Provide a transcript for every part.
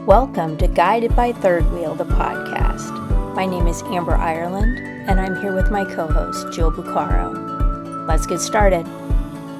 Welcome to Guided by Third Wheel, the podcast. My name is Amber Ireland, and I'm here with my co-host, Jill Bucaro. Let's get started.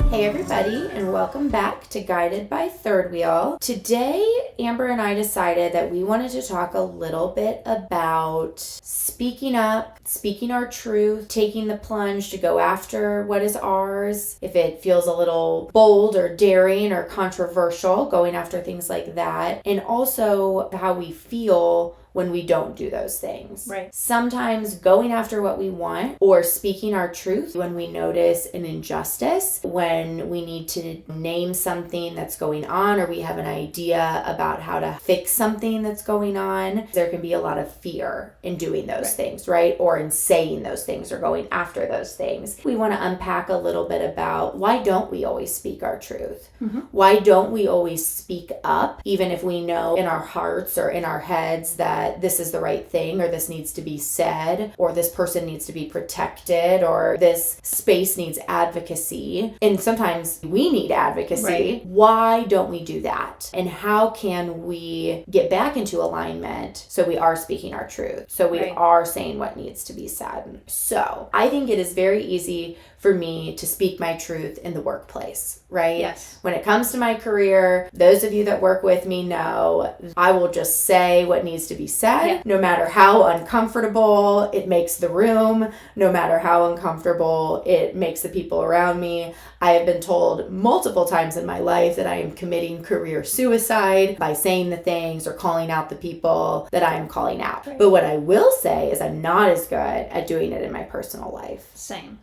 Hey everybody, and welcome back to Guided by Third Wheel. Today, Amber and I decided that we wanted to talk a little bit about speaking up, speaking our truth, taking the plunge to go after what is ours. If it feels a little bold or daring or controversial, going after things like that. And also how we feel when we don't do those things. Right. Sometimes going after what we want or speaking our truth when we notice an injustice, when we need to name something that's going on or we have an idea about how to fix something that's going on. There can be a lot of fear in doing those things, right? Or in saying those things or going after those things. We want to unpack a little bit about why don't we always speak our truth? Mm-hmm. Why don't we always speak up, even if we know in our hearts or in our heads that this is the right thing, or this needs to be said, or this person needs to be protected, or this space needs advocacy. And sometimes we need advocacy. Right. Why don't we do that? And how can we get back into alignment so we are speaking our truth, so we are saying what needs to be said? So I think it is very easy for me to speak my truth in the workplace, right? Yes. When it comes to my career, those of you that work with me know I will just say what needs to be said, no matter how uncomfortable it makes the room, no matter how uncomfortable it makes the people around me. I have been told multiple times in my life that I am committing career suicide by saying the things or calling out the people that I am calling out. Right. But what I will say is I'm not as good at doing it in my personal life. Same.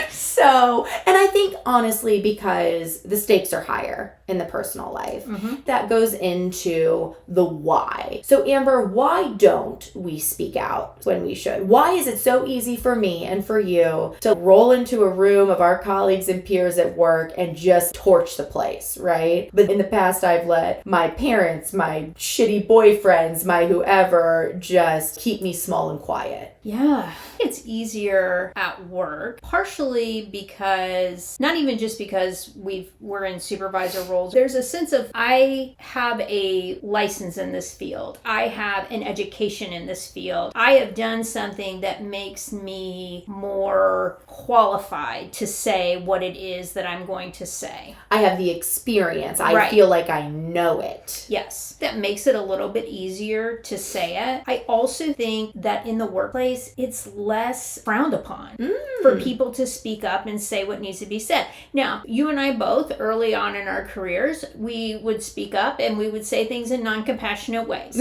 So, and I think honestly, because the stakes are higher in the personal life, that goes into the why. So Amber, why don't we speak out when we should? Why is it so easy for me and for you to roll into a room of our colleagues and peers at work and just torch the place, right? But in the past, I've let my parents, my shitty boyfriends, my whoever just keep me small and quiet. Yeah. It's easier at work, partially because, not even just because we're in supervisor roles, there's a sense of I have a license in this field. I have an education in this field. I have done something that makes me more qualified to say what it is that I'm going to say. I have the experience. I feel like I know it. Yes. That makes it a little bit easier to say it. I also think that in the workplace, it's less frowned upon for people to speak up and say what needs to be said. Now, you and I both, early on in our careers, we would speak up and we would say things in non-compassionate ways,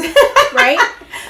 right?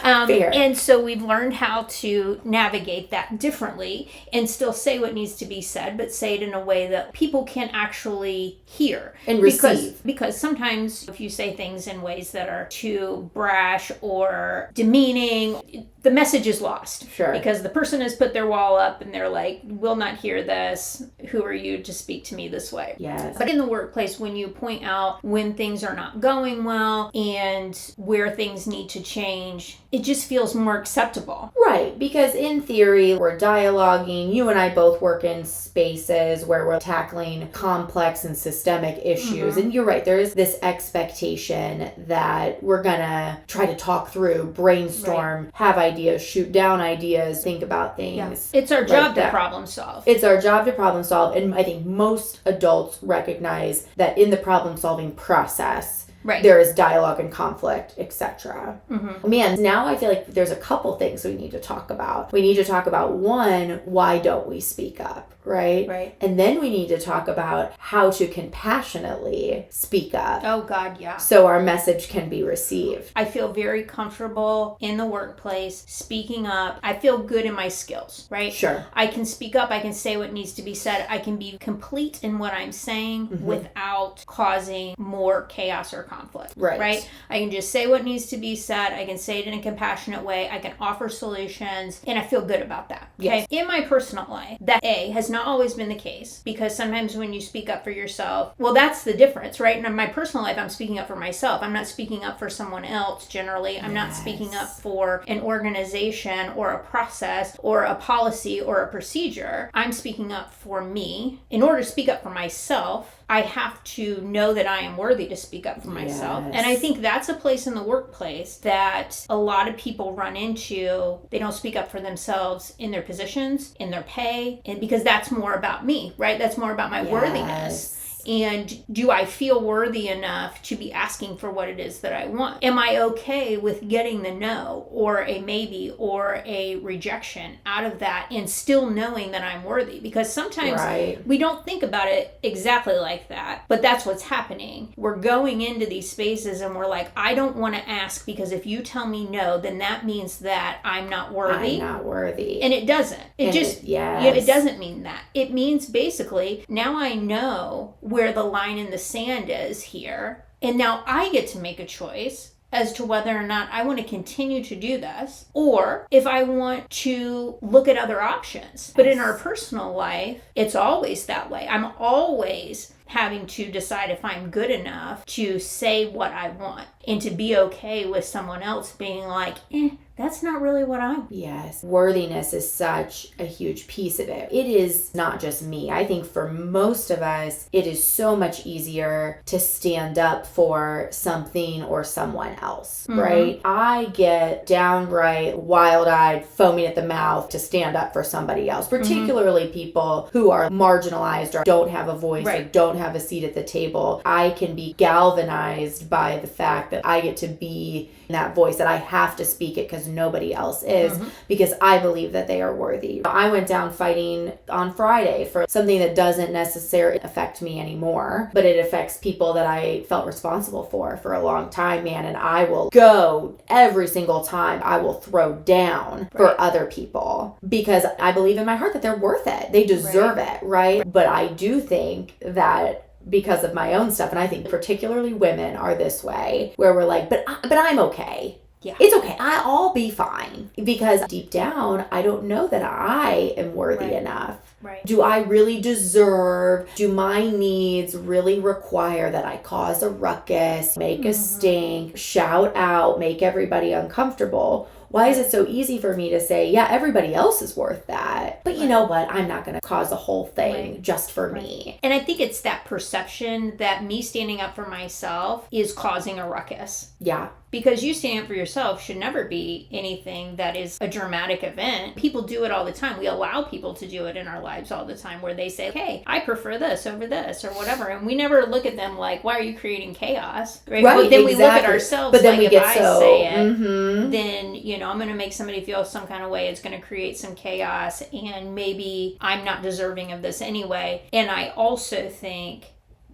And so we've learned how to navigate that differently and still say what needs to be said, but say it in a way that people can actually hear and receive. Because sometimes if you say things in ways that are too brash or demeaning, the message is lost. Sure. Because the person has put their wall up and they're like, will not hear this. Who are you to speak to me this way? Yes. But in the workplace, when you point out when things are not going well and where things need to change, it just feels more acceptable. Right. Because in theory, we're dialoguing. You and I both work in spaces where we're tackling complex and systemic issues. And you're right. There is this expectation that we're going to try to talk through, brainstorm, have ideas, shoot down ideas, think about things. Yeah. It's our job to problem solve. It's our job to problem solve. And I think most adults recognize that in the problem solving process, there is dialogue and conflict, etc. Man, now I feel like there's a couple things we need to talk about. We need to talk about, one, why don't we speak up, right? And then we need to talk about how to compassionately speak up. Oh, God, yeah. So our message can be received. I feel very comfortable in the workplace speaking up. I feel good in my skills, right? Sure. I can speak up. I can say what needs to be said. I can be complete in what I'm saying without causing more chaos or conflict. Right? I can just say what needs to be said. I can say it in a compassionate way. I can offer solutions, and I feel good about that. Okay? Yes. In my personal life, that has not always been the case, because sometimes when you speak up for yourself, well, that's the difference, right? And in my personal life, I'm speaking up for myself. I'm not speaking up for someone else generally. I'm not speaking up for an organization or a process or a policy or a procedure. I'm speaking up for me. In order to speak up for myself, I have to know that I am worthy to speak up for myself. Yes. And I think that's a place in the workplace that a lot of people run into. They don't speak up for themselves in their positions, in their pay, and because that's more about me, right? That's more about my worthiness. And do I feel worthy enough to be asking for what it is that I want? Am I okay with getting the no or a maybe or a rejection out of that and still knowing that I'm worthy? Because sometimes we don't think about it exactly like that, but that's what's happening. We're going into these spaces and we're like, I don't want to ask because if you tell me no, then that means that I'm not worthy. I'm not worthy. And it doesn't. It doesn't mean that. It means basically, now I know where the line in the sand is here. And now I get to make a choice as to whether or not I want to continue to do this or if I want to look at other options. But in our personal life, it's always that way. I'm always having to decide if I'm good enough to say what I want and to be okay with someone else being like, that's not really what I want. Yes. Worthiness is such a huge piece of it. It is not just me. I think for most of us, it is so much easier to stand up for something or someone else, right? I get downright wild-eyed, foaming at the mouth to stand up for somebody else, particularly people who are marginalized or don't have a voice or don't have a seat at the table. I can be galvanized by the fact that I get to be that voice, that I have to speak it because nobody else is, because I believe that they are worthy. I went down fighting on Friday for something that doesn't necessarily affect me anymore, but it affects people that I felt responsible for a long time, man. And I will go every single time. I will throw down for other people because I believe in my heart that they're worth it. They deserve it, right? But I do think that because of my own stuff, and I think particularly women are this way, where we're like, but I'm okay. Yeah. It's okay. I'll be fine. Because deep down, I don't know that I am worthy enough. Right. Do I really deserve? Do my needs really require that I cause a ruckus, make a stink, shout out, make everybody uncomfortable? Why is it so easy for me to say, yeah, everybody else is worth that? But you know what? I'm not going to cause a whole thing just for me. And I think it's that perception that me standing up for myself is causing a ruckus. Yeah. Because you standing up for yourself should never be anything that is a dramatic event. People do it all the time. We allow people to do it in our lives all the time where they say, hey, I prefer this over this or whatever. And we never look at them like, why are you creating chaos? Right. But then we look at ourselves but then like, if I say it, then, you know, I'm going to make somebody feel some kind of way. It's going to create some chaos. And maybe I'm not deserving of this anyway. And I also think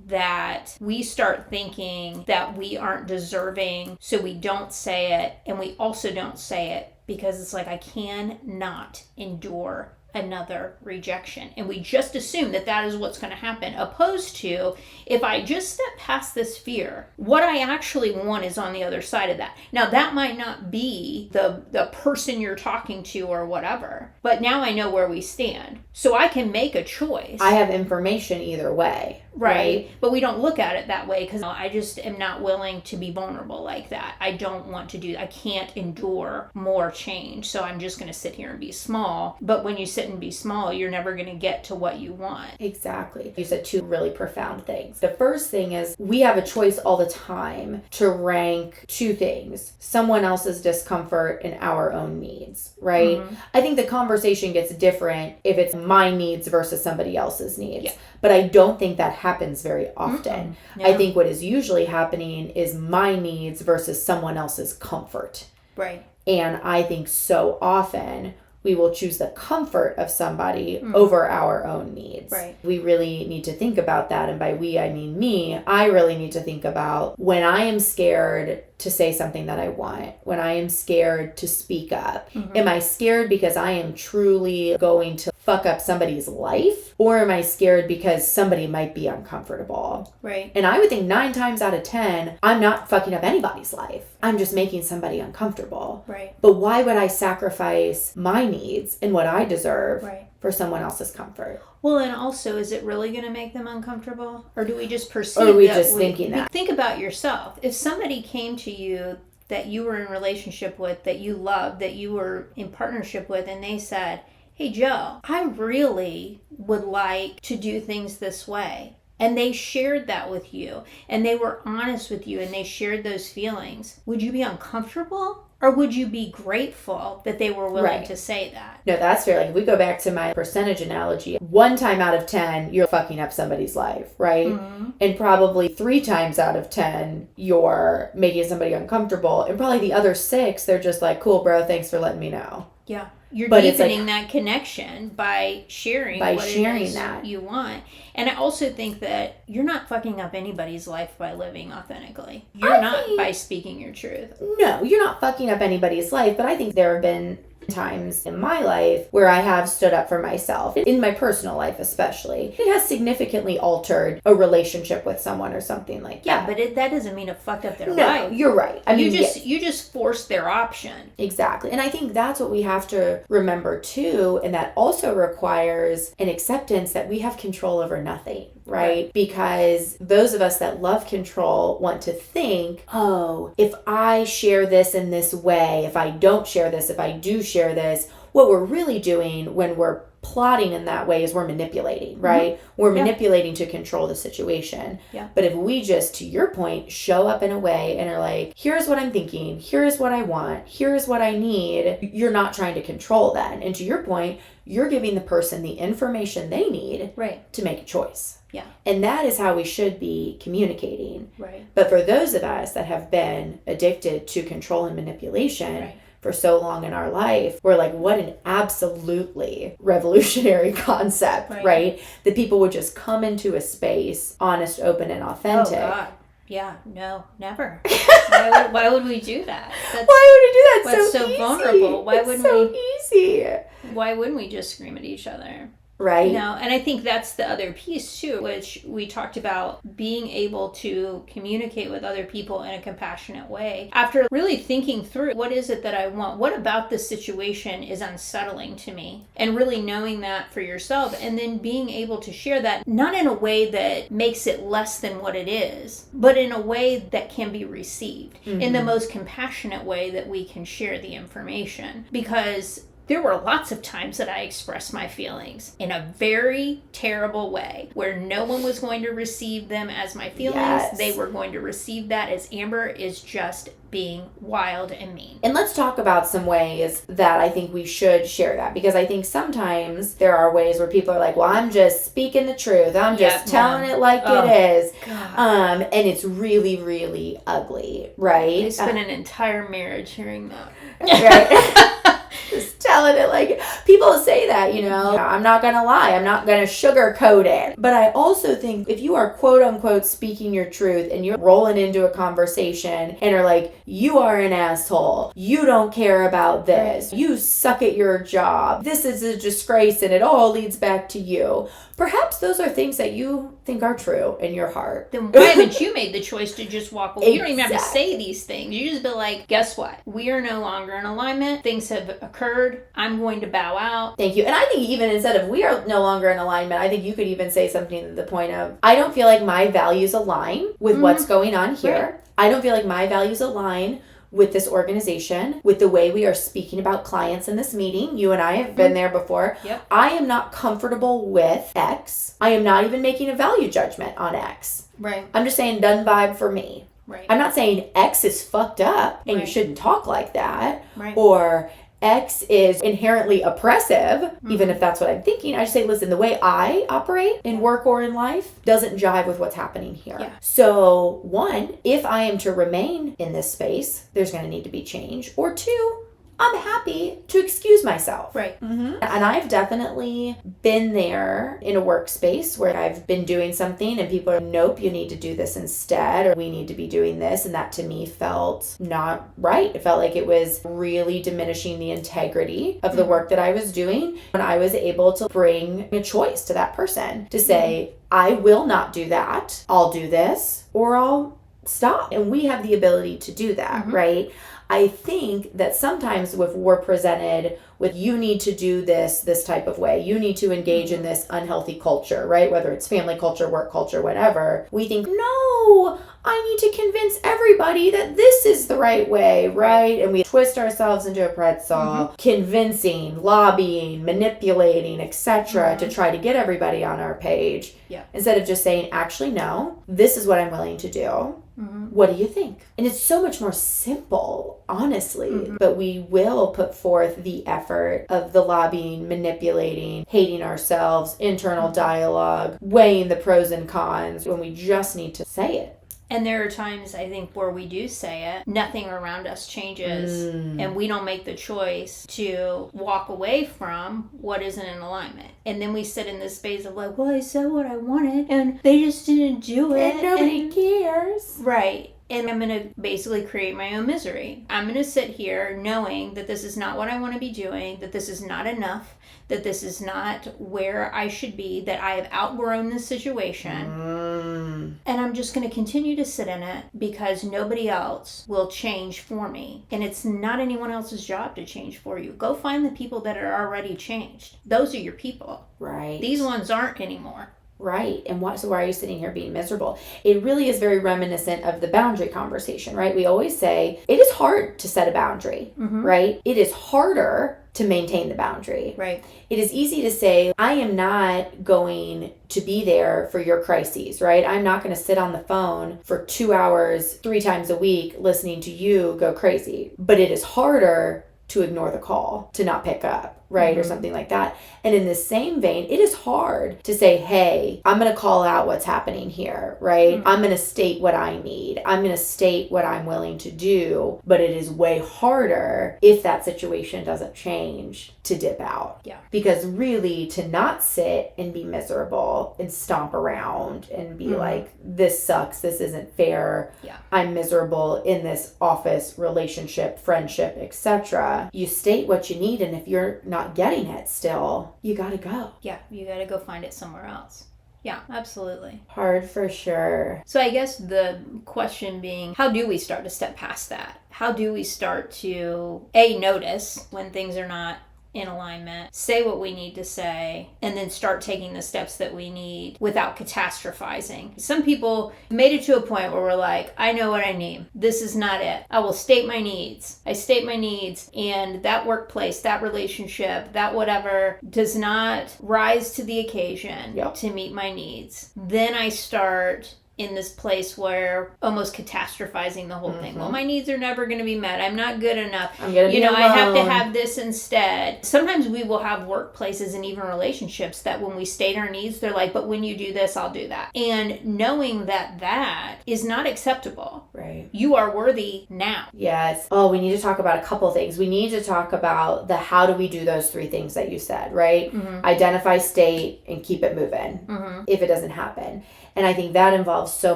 that we start thinking that we aren't deserving, so we don't say it, and we also don't say it because it's like, I cannot endure another rejection. And we just assume that that is what's going to happen, opposed to if I just step past this fear, what I actually want is on the other side of that. Now, that might not be the person you're talking to or whatever, but now I know where we stand. So I can make a choice. I have information either way. Right. But we don't look at it that way because I just am not willing to be vulnerable like that. I don't want to do, I can't endure more change. So I'm just going to sit here and be small. But when you sit and be small, you're never going to get to what you want. Exactly. You said two really profound things. The first thing is we have a choice all the time to rank two things: someone else's discomfort and our own needs, right? I think the conversation gets different if it's my needs versus somebody else's needs. Yeah. But I don't think that happens very often. No. I think what is usually happening is my needs versus someone else's comfort. Right. And I think so often we will choose the comfort of somebody over our own needs. Right. We really need to think about that. And by we, I mean me. I really need to think about when I am scared to say something that I want, when I am scared to speak up. Am I scared because I am truly going to fuck up somebody's life? Or am I scared because somebody might be uncomfortable? Right. And I would think 9 times out of 10, I'm not fucking up anybody's life. I'm just making somebody uncomfortable. Right. But why would I sacrifice my needs and what I deserve for someone else's comfort? Well, and also, is it really going to make them uncomfortable? Or do we just perceive or are we just thinking that? Think about yourself. If somebody came to you that you were in a relationship with, that you loved, that you were in partnership with, and they said, hey, Joe, I really would like to do things this way. and they shared that with you, and they were honest with you, and they shared those feelings, would you be uncomfortable? Or would you be grateful that they were willing to say that? No, that's fair. Like, if we go back to my percentage analogy, 1 time out of 10, you're fucking up somebody's life, right? Mm-hmm. And probably 3 times out of 10, you're making somebody uncomfortable. And probably the other 6, they're just like, cool, bro, thanks for letting me know. Yeah. You're deepening that connection by sharing what it is that you want. And I also think that you're not fucking up anybody's life by living authentically. You're not by speaking your truth. No, you're not fucking up anybody's life, but I think there have been times in my life where I have stood up for myself, in my personal life especially. It has significantly altered a relationship with someone or something like that. Yeah, but that doesn't mean it fucked up their life. No, you're right. I mean, you just forced their option. Exactly. And I think that's what we have to remember too, and that also requires an acceptance that we have control over nothing. Right? Because those of us that love control want to think, oh, if I share this in this way, if I don't share this, if I do share this, what we're really doing when we're plotting in that way is we're manipulating, right? Mm-hmm. We're manipulating to control the situation. Yeah. But if we just, to your point, show up in a way and are like, here's what I'm thinking, here's what I want, here's what I need, you're not trying to control that. And to your point, you're giving the person the information they need to make a choice. Yeah. And that is how we should be communicating. Right. But for those of us that have been addicted to control and manipulation for so long in our life, we're like, what an absolutely revolutionary concept, right? That people would just come into a space honest, open, and authentic. Oh, God. Yeah, no, never. Why would we do that? Why would we do that? That's so vulnerable. Why wouldn't so easy. Why wouldn't we just scream at each other? Right. No, and I think that's the other piece too, which we talked about, being able to communicate with other people in a compassionate way. After really thinking through, what is it that I want? What about this situation is unsettling to me? And really knowing that for yourself, and then being able to share that, not in a way that makes it less than what it is, but in a way that can be received, in the most compassionate way that we can share the information. Because there were lots of times that I expressed my feelings in a very terrible way, where no one was going to receive them as my feelings. Yes. They were going to receive that as Amber is just being wild and mean. And let's talk about some ways that I think we should share that, because I think sometimes there are ways where people are like, well, I'm just speaking the truth. I'm just telling it like it is. God. And it's really, really ugly, right? I spent an entire marriage hearing that. Right. Just telling it like, people say that, I'm not gonna lie, I'm not gonna sugarcoat it. But I also think if you are quote unquote speaking your truth and you're rolling into a conversation and are like, you are an asshole, you don't care about this, you suck at your job, this is a disgrace, and it all leads back to you. Perhaps those are things that you think are true in your heart. Then why haven't you made the choice to just walk away? You don't even have to say these things. You just be like, guess what? We are no longer in alignment. Things have occurred. I'm going to bow out. Thank you. And I think even instead of we are no longer in alignment, I think you could even say something to the point of, I don't feel like my values align with what's going on here. Right. I don't feel like my values align with this organization, with the way we are speaking about clients in this meeting. You and I have been there before. Yep. I am not comfortable with X. I am not even making a value judgment on X. Right. I'm just saying doesn't vibe for me. Right. I'm not saying X is fucked up and you shouldn't talk like that. Right. Or X is inherently oppressive, even if that's what I'm thinking. I just say, listen, the way I operate in work or in life doesn't jive with what's happening here. Yeah. So, 1, if I am to remain in this space, there's going to need to be change. Or 2, I'm happy to excuse myself. Right. Mm-hmm. And I've definitely been there in a workspace where I've been doing something and people are, nope, you need to do this instead, or we need to be doing this. And that to me felt not right. It felt like it was really diminishing the integrity of the work that I was doing. When I was able to bring a choice to that person to say, I will not do that. I'll do this, or I'll stop. And we have the ability to do that, right? I think that sometimes if we're presented with, you need to do this type of way, you need to engage in this unhealthy culture, right? Whether it's family culture, work culture, whatever, we think, no, I need to convince everybody that this is the right way, right? And we twist ourselves into a pretzel, convincing, lobbying, manipulating, etc., to try to get everybody on our page. Yeah. Instead of just saying, actually, no, this is what I'm willing to do. What do you think? And it's so much more simple, honestly. But we will put forth the effort of the lobbying, manipulating, hating ourselves, internal dialogue, weighing the pros and cons when we just need to say it. And there are times, I think, where we do say it, nothing around us changes, and we don't make the choice to walk away from what isn't in alignment. And then we sit in this space of like, well, I said what I wanted, and they just didn't do it. And nobody cares. Right. And I'm going to basically create my own misery. I'm going to sit here knowing that this is not what I want to be doing, that this is not enough, that this is not where I should be, that I have outgrown this situation. And I'm just going to continue to sit in it because nobody else will change for me. And it's not anyone else's job to change for you. Go find the people that are already changed. Those are your people. Right. These ones aren't anymore. Right. And so why are you sitting here being miserable? It really is very reminiscent of the boundary conversation, right? We always say it is hard to set a boundary, right? It is harder to maintain the boundary. Right. It is easy to say, I am not going to be there for your crises, right? I'm not going to sit on the phone for 2 hours, 3 times a week, listening to you go crazy. But it is harder to ignore the call, to not pick up, right? Or something like that. And in the same vein, it is hard to say, hey, I'm going to call out what's happening here, right? I'm going to state what I need. I'm going to state what I'm willing to do. But it is way harder if that situation doesn't change to dip out. Yeah. Because really, to not sit and be miserable and stomp around and be like, this sucks, this isn't fair, I'm miserable in this office, relationship, friendship, etc. You state what you need, and if you're not getting it still, you gotta go. Yeah, you gotta go find it somewhere else. Yeah, absolutely. Hard for sure. So I guess the question being, how do we start to step past that? How do we start to, notice when things are not in alignment, say what we need to say, and then start taking the steps that we need without catastrophizing. Some people made it to a point where we're like, I know what I need. This is not it. I will state my needs. I state my needs, and that workplace, that relationship, that whatever does not rise to the occasion to meet my needs. Then I start in this place where almost catastrophizing the whole thing. Well, my needs are never going to be met. I'm not good enough. I'm going to be alone. I have to have this instead. Sometimes we will have workplaces and even relationships that when we state our needs, they're like, but when you do this, I'll do that. And knowing that that is not acceptable. Right. You are worthy now. Yes. Oh, we need to talk about a couple things. We need to talk about the how do we do those 3 things that you said, right? Identify, state, and keep it moving if it doesn't happen. And I think that involves so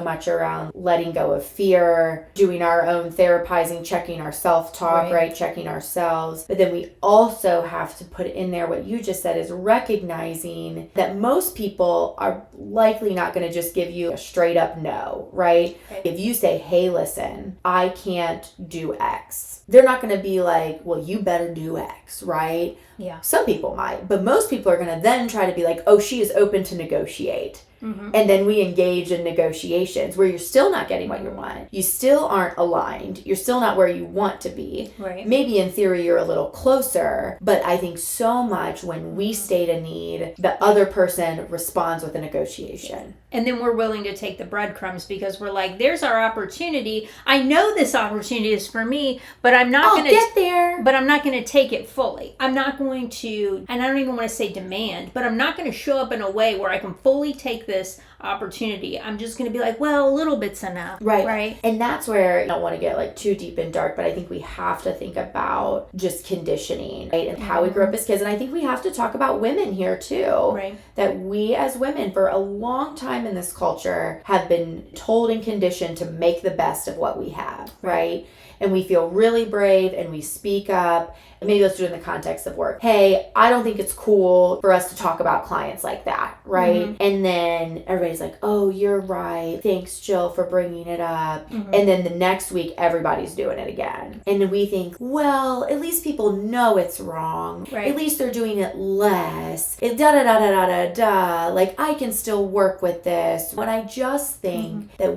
much around letting go of fear, doing our own therapizing, checking our self-talk, right? Checking ourselves. But then we also have to put in there what you just said is recognizing that most people are likely not going to just give you a straight up no, right? If you say, hey, listen, I can't do X, they're not going to be like, well, you better do X, right? Yeah. Some people might, but most people are going to then try to be like, oh, she is open to negotiate. And then we engage in negotiations where you're still not getting what you want. You still aren't aligned. You're still not where you want to be. Right. Maybe in theory you're a little closer, but I think so much when we state a need, the other person responds with a negotiation. And then we're willing to take the breadcrumbs because we're like, there's our opportunity. I know this opportunity is for me, but I'm not going to get there. But I'm not going to take it fully. I'm not going to, and I don't even want to say demand, but I'm not going to show up in a way where I can fully take this opportunity. I'm just going to be like, well, a little bit's enough. Right. And that's where I don't want to get like too deep and dark, but I think we have to think about just conditioning, right? And how we grew up as kids. And I think we have to talk about women here too. Right. That we as women for a long time in this culture have been told and conditioned to make the best of what we have, right? And we feel really brave and we speak up. And maybe let's do it in the context of work. Hey, I don't think it's cool for us to talk about clients like that, right? And then everybody's like, oh, you're right. Thanks, Jill, for bringing it up. And then the next week, everybody's doing it again. And then we think, well, at least people know it's wrong. Right. At least they're doing it less. Da-da-da-da-da-da-da. Like, I can still work with this. When I just think that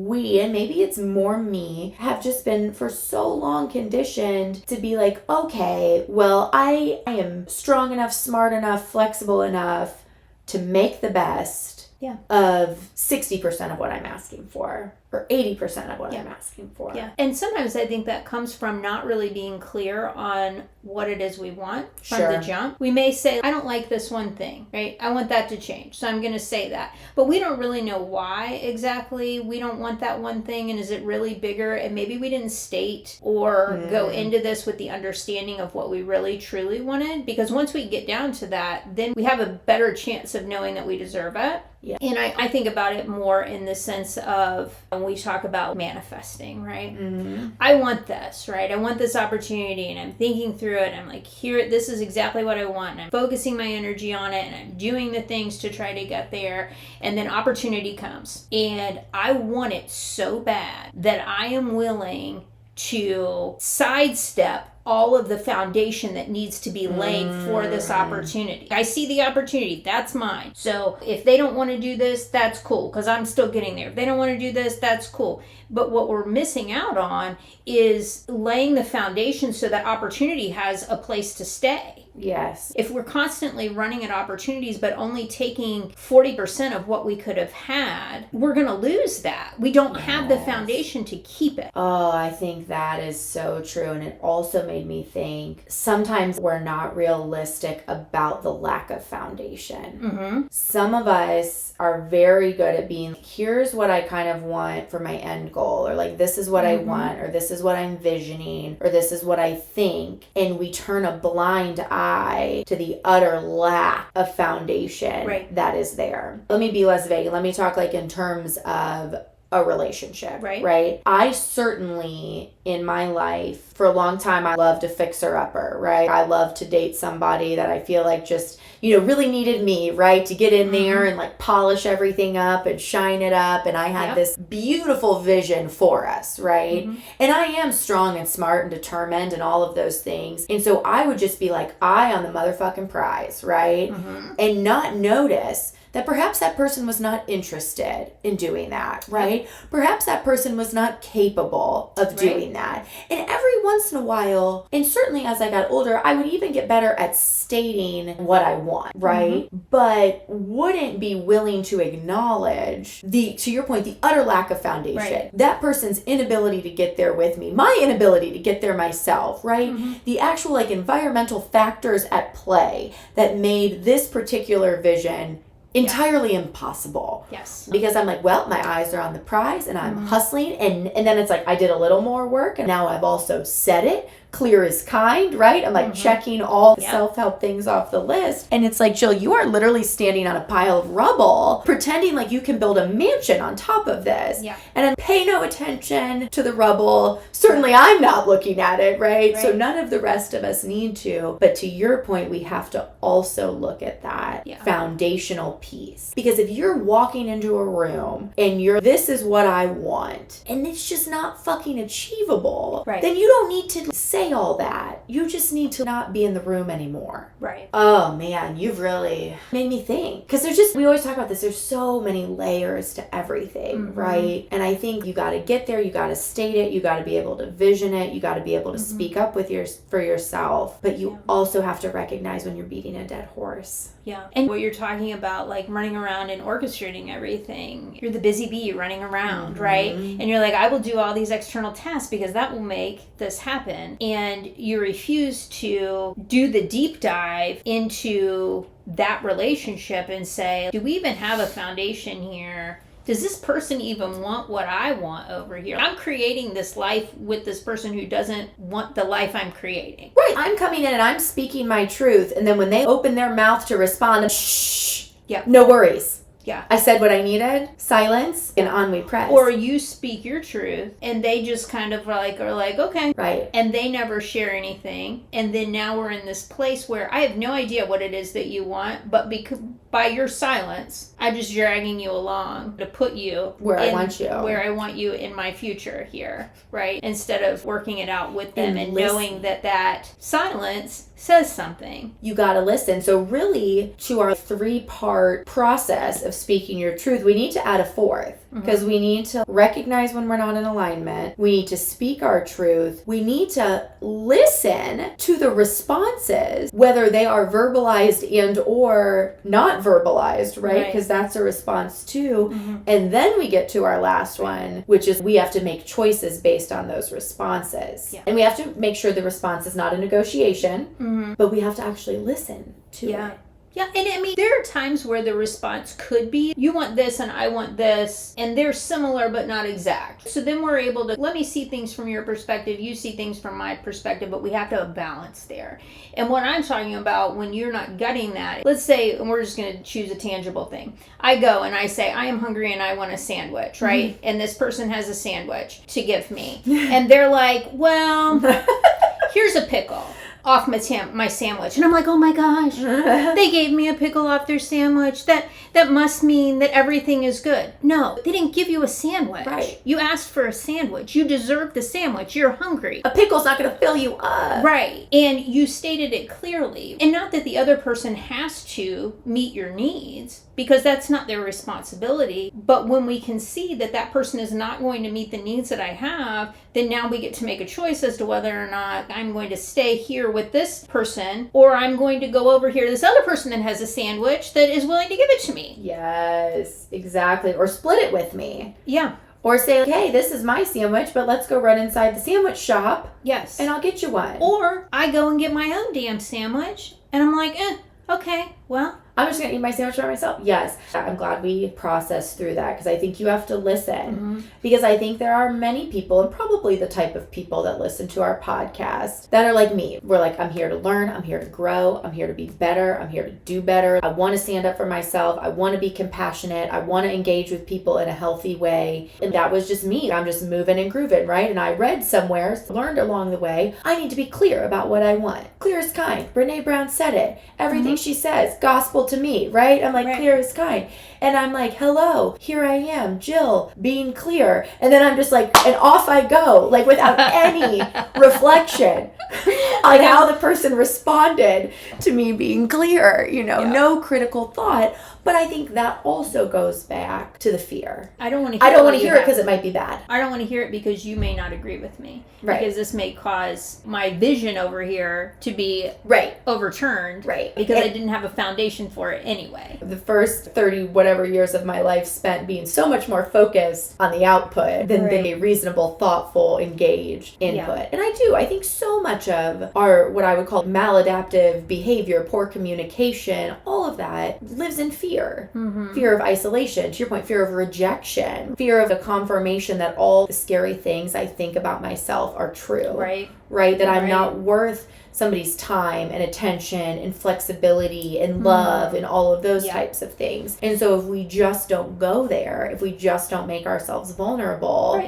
we, and maybe it's more me, have just been for so long conditioned to be like, okay, well, I am strong enough, smart enough, flexible enough to make the best of 60% of what I'm asking for, or 80% of what I'm asking for. Yeah. And sometimes I think that comes from not really being clear on what it is we want from the jump. We may say, I don't like this one thing, right? I want that to change. So I'm going to say that. But we don't really know why exactly we don't want that one thing. And is it really bigger? And maybe we didn't state or go into this with the understanding of what we really truly wanted. Because once we get down to that, then we have a better chance of knowing that we deserve it. Yeah. And I think about it more in the sense of when we talk about manifesting, right? Mm-hmm. I want this, right? I want this opportunity, and I'm thinking through it. And I'm like, here, this is exactly what I want. And I'm focusing my energy on it, and I'm doing the things to try to get there. And then opportunity comes. And I want it so bad that I am willing to sidestep all of the foundation that needs to be laid for this opportunity. I see the opportunity, that's mine. So if they don't want to do this, that's cool, because I'm still getting there. If they don't want to do this, that's cool. But what we're missing out on is laying the foundation so that opportunity has a place to stay. Yes. If we're constantly running at opportunities but only taking 40% of what we could have had, we're going to lose that. We don't have the foundation to keep it. Oh, I think that is so true. And it also made me think sometimes we're not realistic about the lack of foundation. Mm-hmm. Some of us are very good at being, here's what I kind of want for my end goal, or like, this is what I want, or this is what I'm visioning, or this is what I think. And we turn a blind eye to the utter lack of foundation that is there. Let me be less vague. Let me talk like in terms of a relationship, right? I certainly, in my life, for a long time, I loved a fixer-upper, right? I love to date somebody that I feel like just, really needed me, right? To get in there and like polish everything up and shine it up. And I had this beautiful vision for us, right? Mm-hmm. And I am strong and smart and determined and all of those things. And so I would just be like, eye on the motherfucking prize, right? Mm-hmm. And not notice that perhaps that person was not interested in doing that, right? Perhaps that person was not capable of doing that. And every once in a while, and certainly as I got older, I would even get better at stating what I want, right? Mm-hmm. But wouldn't be willing to acknowledge to your point, the utter lack of foundation. Right. That person's inability to get there with me, my inability to get there myself, right? Mm-hmm. The actual like environmental factors at play that made this particular vision entirely impossible. Yes. Because I'm like, well, my eyes are on the prize and I'm hustling. And then it's like, I did a little more work and now I've also said it. Clear is kind, right? I'm like checking all the self-help things off the list. And it's like, Jill, you are literally standing on a pile of rubble, pretending like you can build a mansion on top of this. Yeah. And then pay no attention to the rubble. Certainly I'm not looking at it, right? So none of the rest of us need to. But to your point, we have to also look at that foundational piece. Because if you're walking into a room and this is what I want, and it's just not fucking achievable, then you don't need to say all that. You just need to not be in the room anymore. Right. Oh man, you've really made me think. Because we always talk about this, there's so many layers to everything, right? And I think you got to get there, you got to state it, you got to be able to vision it, you got to be able to speak up for yourself, but you also have to recognize when you're beating a dead horse. Yeah. And what you're talking about, like running around and orchestrating everything, you're the busy bee running around, right? And you're like, I will do all these external tasks because that will make this happen. And you refuse to do the deep dive into that relationship and say, do we even have a foundation here? Does this person even want what I want over here? I'm creating this life with this person who doesn't want the life I'm creating. Right. I'm coming in and I'm speaking my truth. And then when they open their mouth to respond, shh. Yeah. No worries. Yeah. I said what I needed, silence, and on we press. Or you speak your truth, and they just kind of are like, okay. Right. And they never share anything. And then now we're in this place where I have no idea what it is that you want, but by your silence, I'm just dragging you along to put you where I want you in my future here, right? Instead of working it out with them and knowing that silence says something. You got to listen. So really, to our 3-part process of speaking your truth, we need to add a fourth, because we need to recognize when we're not in alignment. We need to speak our truth. We need to listen to the responses, whether they are verbalized and or not verbalized, right? Because that's a response too. And then we get to our last one, which is we have to make choices based on those responses. Yeah. And we have to make sure the response is not a negotiation, but we have to actually listen to it. Yeah, and I mean, there are times where the response could be, you want this and I want this, and they're similar but not exact. So then we're able to, let me see things from your perspective, you see things from my perspective, but we have to have balance there. And what I'm talking about when you're not getting that, let's say, and we're just going to choose a tangible thing. I go and I say, I am hungry and I want a sandwich, right? And this person has a sandwich to give me. And they're like, well, here's a pickle off my sandwich. And I'm like, oh my gosh, they gave me a pickle off their sandwich. That must mean that everything is good. No, they didn't give you a sandwich. Right. You asked for a sandwich. You deserve the sandwich. You're hungry. A pickle's not going to fill you up. Right. And you stated it clearly. And not that the other person has to meet your needs, because that's not their responsibility. But when we can see that that person is not going to meet the needs that I have, then now we get to make a choice as to whether or not I'm going to stay here with this person, or I'm going to go over here to this other person that has a sandwich that is willing to give it to me. Yes, exactly. Or split it with me. Yeah. Or say, okay, this is my sandwich, but let's go run inside the sandwich shop. Yes. And I'll get you one. Or I go and get my own damn sandwich, and I'm like, okay, well, I'm just going to eat my sandwich by myself. Yes. I'm glad we processed through that, because I think you have to listen. Because I think there are many people, and probably the type of people that listen to our podcast, that are like me. We're like, I'm here to learn. I'm here to grow. I'm here to be better. I'm here to do better. I want to stand up for myself. I want to be compassionate. I want to engage with people in a healthy way. And that was just me. I'm just moving and grooving, right? And I read somewhere, learned along the way, I need to be clear about what I want. Clear as kind. Brene Brown said it. Everything she says, gospel to me, right? I'm like, clear as kind. And I'm like, hello, here I am, Jill, being clear. And then I'm just like, and off I go, like without any reflection on how the person responded to me being clear, no critical thought. But I think that also goes back to the fear. I don't want to hear it because it might be bad. I don't want to hear it because you may not agree with me. Right. Because this may cause my vision over here to be overturned. Right. Because I didn't have a foundation for it anyway. The first 30 whatever years of my life spent being so much more focused on the output than the reasonable, thoughtful, engaged input. Yeah. And I think so much of our, what I would call maladaptive behavior, poor communication, all of that lives in fear. Fear of isolation, to your point, fear of rejection, fear of the confirmation that all the scary things I think about myself are true. Right? That I'm not worth somebody's time and attention and flexibility and love and all of those types of things. And so if we just don't go there, if we just don't make ourselves vulnerable,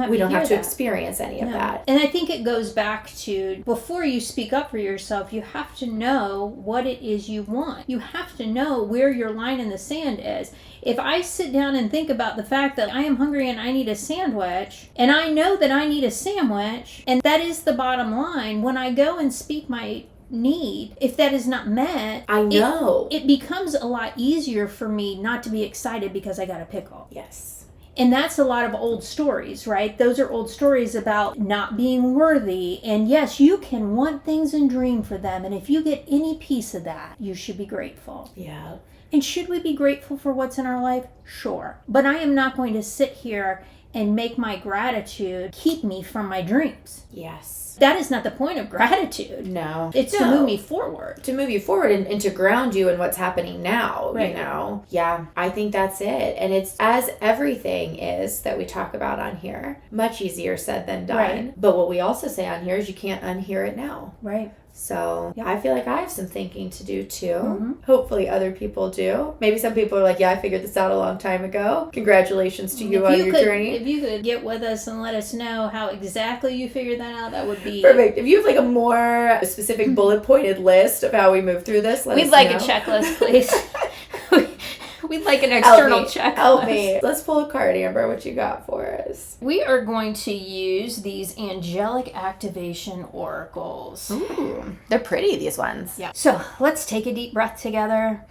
we don't have to experience any of that. And I think it goes back to, before you speak up for yourself, you have to know what it is you want. You have to know where your line in the sand is. If I sit down and think about the fact that I am hungry and I need a sandwich, and I know that I need a sandwich, and that is the bottom line, when I go and speak my need, if that is not met, I know it becomes a lot easier for me not to be excited because I got a pickle. Yes. And that's a lot of old stories, right? Those are old stories about not being worthy. And yes, you can want things and dream for them. And if you get any piece of that, you should be grateful. Yeah. And should we be grateful for what's in our life? Sure. But I am not going to sit here and make my gratitude keep me from my dreams. Yes. That is not the point of gratitude. No. It's to move me forward. To move you forward and to ground you in what's happening now, you know? Yeah, I think that's it. And it's, as everything is that we talk about on here, much easier said than done. Right. But what we also say on here is you can't unhear it now. Right. So I feel like I have some thinking to do too. Hopefully other people do. Maybe some people are like, yeah, I figured this out a long time ago. Congratulations to you on your journey. If you could get with us and let us know how exactly you figured that out, that would be perfect. If you have like a more specific bullet pointed list of how we move through this, let us know. We'd like a checklist, please. We'd like an external checklist. Help me. Let's pull a card, Amber. What you got for us? We are going to use these angelic activation oracles. Ooh, they're pretty, these ones. Yeah. So let's take a deep breath together.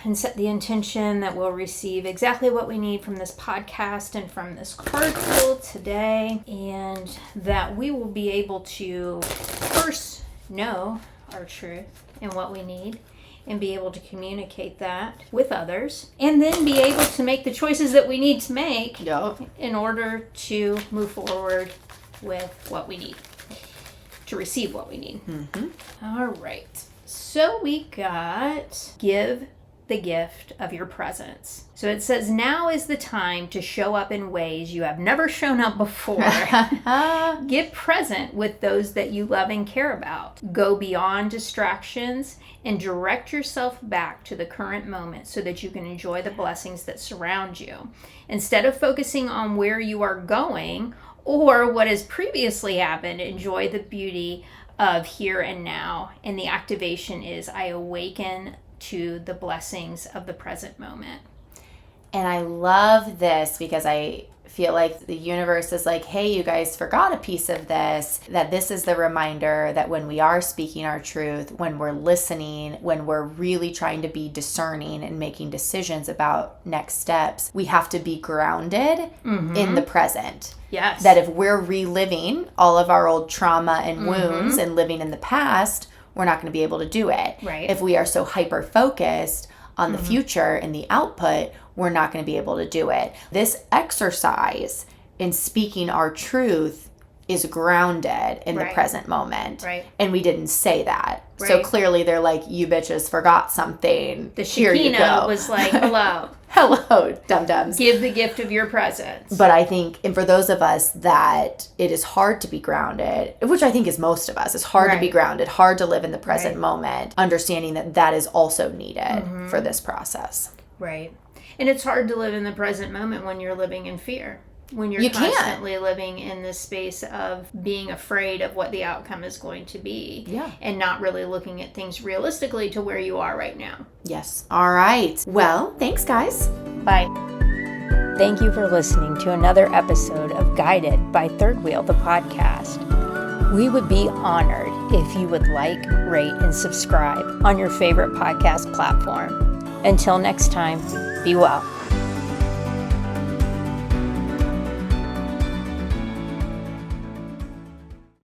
and set the intention that we'll receive exactly what we need from this podcast and from this card pull today, and that we will be able to first know our truth and what we need, and be able to communicate that with others, and then be able to make the choices that we need to make in order to move forward with what we need, to receive what we need. All right. So we got give the gift of your presence. So it says, now is the time to show up in ways you have never shown up before. Get present with those that you love and care about. Go beyond distractions and direct yourself back to the current moment so that you can enjoy the blessings that surround you. Instead of focusing on where you are going or what has previously happened, enjoy the beauty of here and now. And the activation is, I awaken to the blessings of the present moment. And I love this because I feel like the universe is like, hey, you guys forgot a piece of this, that this is the reminder that when we are speaking our truth, when we're listening, when we're really trying to be discerning and making decisions about next steps, we have to be grounded in the present. Yes. That if we're reliving all of our old trauma and wounds and living in the past, we're not going to be able to do it. Right. If we are so hyper-focused on the future and the output, we're not going to be able to do it. This exercise in speaking our truth is grounded in the present moment. Right. And we didn't say that. Right. So clearly they're like, you bitches forgot something. The Here you Shekinah go. was like, hello. Hello, dum-dums. Give the gift of your presence. But I think, and for those of us that it is hard to be grounded, which I think is most of us, it's hard to be grounded, hard to live in the present moment, understanding that that is also needed for this process. Right. And it's hard to live in the present moment when you're living in fear. When you're constantly living in this space of being afraid of what the outcome is going to be. Yeah. And not really looking at things realistically to where you are right now. Yes. All right. Well, thanks, guys. Bye. Thank you for listening to another episode of Guided by Third Wheel, the podcast. We would be honored if you would like, rate, and subscribe on your favorite podcast platform. Until next time, be well.